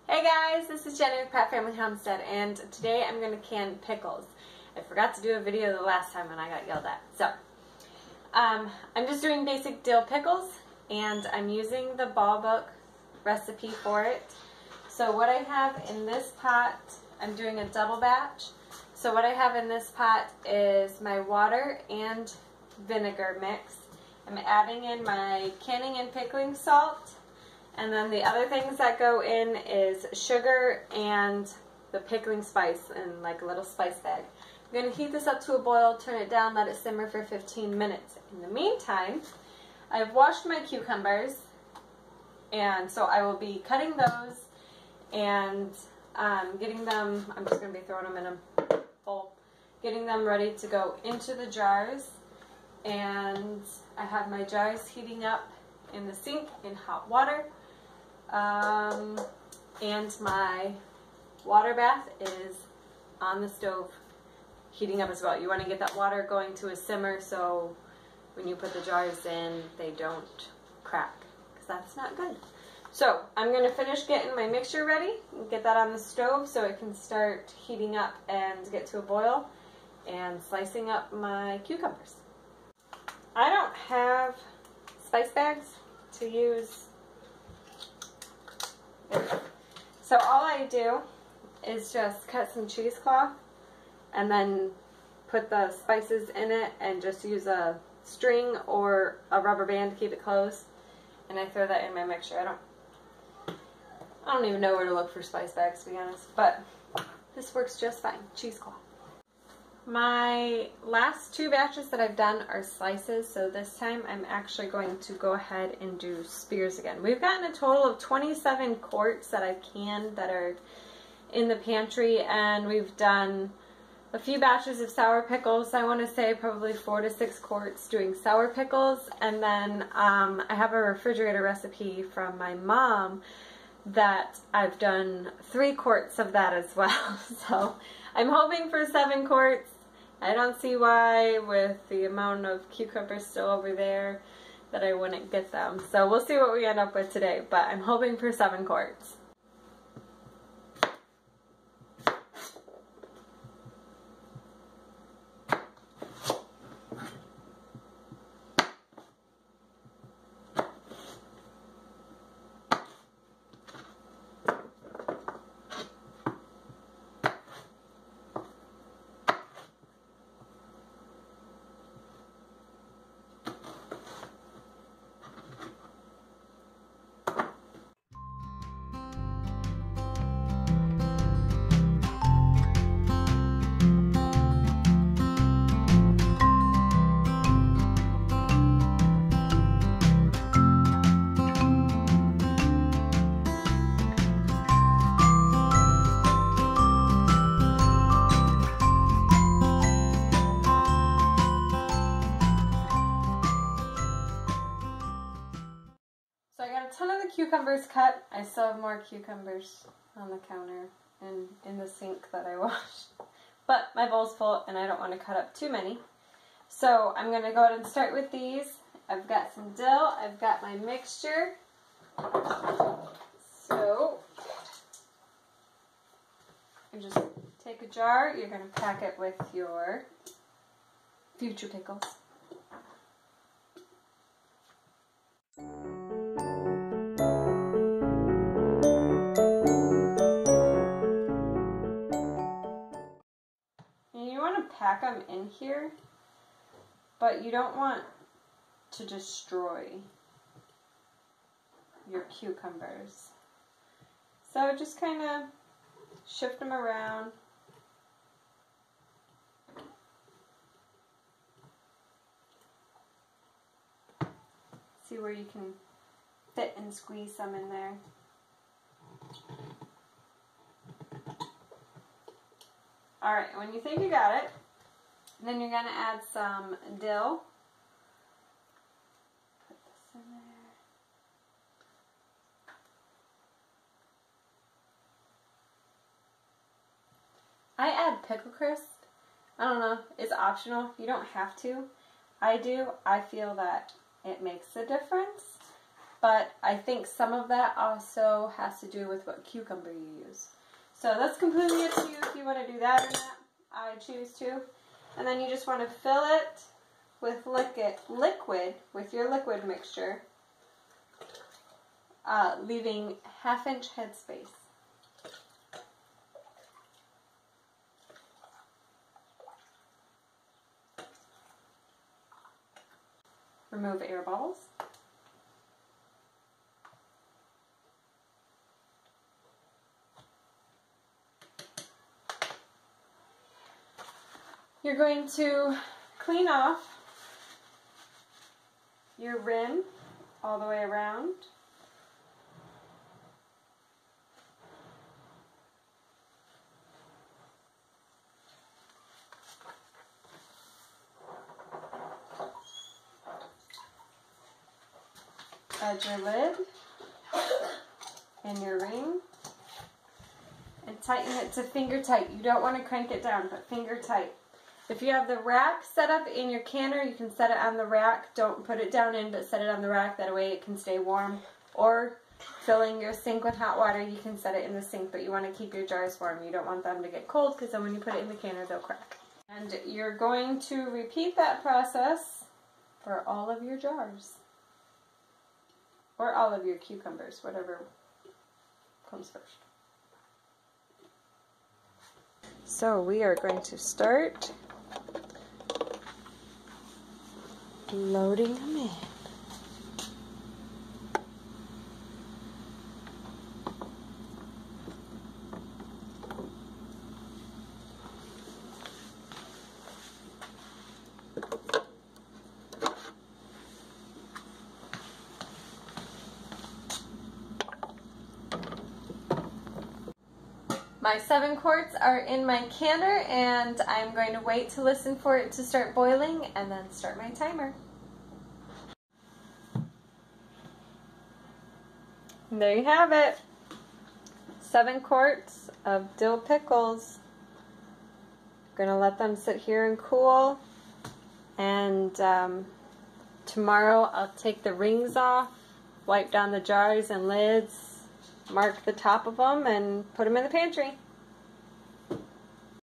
Hey guys, this is Jenny with Pratt Family Homestead, and today I'm going to can pickles. I forgot to do a video the last time and I got yelled at. So, I'm just doing basic dill pickles, and I'm using the ball book recipe for it. So what I have in this pot, I'm doing a double batch. So what I have in this pot is my water and vinegar mix. I'm adding in my canning and pickling salt. And then the other things that go in is sugar and the pickling spice in like a little spice bag. I'm going to heat this up to a boil, turn it down, let it simmer for 15 minutes. In the meantime, I've washed my cucumbers, and so I will be cutting those and getting them, I'm just going to be throwing them in a bowl, getting them ready to go into the jars. And I have my jars heating up in the sink in hot water. And my water bath is on the stove heating up as well. You want to get that water going to a simmer so when you put the jars in they don't crack, because that's not good. So I'm going to finish getting my mixture ready and get that on the stove so it can start heating up and get to a boil, and slicing up my cucumbers. I don't have spice bags to use. So all I do is just cut some cheesecloth and then put the spices in it and just use a string or a rubber band to keep it closed, and I throw that in my mixture. I don't even know where to look for spice bags, to be honest, but this works just fine. Cheesecloth. My last two batches that I've done are slices, so this time I'm actually going to go ahead and do spears again. We've gotten a total of 27 quarts that I've canned that are in the pantry, and we've done a few batches of sour pickles. I want to say probably 4 to 6 quarts doing sour pickles, and then I have a refrigerator recipe from my mom that I've done 3 quarts of that as well. So I'm hoping for 7 quarts. I don't see why, with the amount of cucumbers still over there, that I wouldn't get them. So we'll see what we end up with today, but I'm hoping for 7 quarts. So I got a ton of the cucumbers cut. I still have more cucumbers on the counter and in the sink that I washed. But my bowl's full and I don't want to cut up too many. So I'm going to go ahead and start with these. I've got some dill. I've got my mixture. So you just take a jar. You're going to pack it with your future pickles. Pack them in here, but you don't want to destroy your cucumbers. So just kind of shift them around. See where you can fit and squeeze some in there. Alright, when you think you got it, then you're going to add some dill. Put this in there. I add pickle crisp. I don't know, it's optional. You don't have to. I do. I feel that it makes a difference. but I think some of that also has to do with what cucumber you use. So that's completely up to you if you want to do that or not. I choose to. And then you just want to fill it with liquid with your liquid mixture, leaving 1/2 inch headspace. Remove air bubbles. You're going to clean off your rim all the way around. Add your lid and your ring and tighten it to finger tight. You don't want to crank it down, but finger tight. If you have the rack set up in your canner, you can set it on the rack. Don't put it down in, but set it on the rack. That way it can stay warm. Or filling your sink with hot water, you can set it in the sink, but you want to keep your jars warm. You don't want them to get cold because then when you put it in the canner, they'll crack. And you're going to repeat that process for all of your jars. Or all of your cucumbers, whatever comes first. So we are going to start loading them in. My 7 quarts are in my canner, and I'm going to wait to listen for it to start boiling and then start my timer. And there you have it. 7 quarts of dill pickles. I'm going to let them sit here and cool, and tomorrow I'll take the rings off, wipe down the jars and lids, mark the top of them, and put them in the pantry.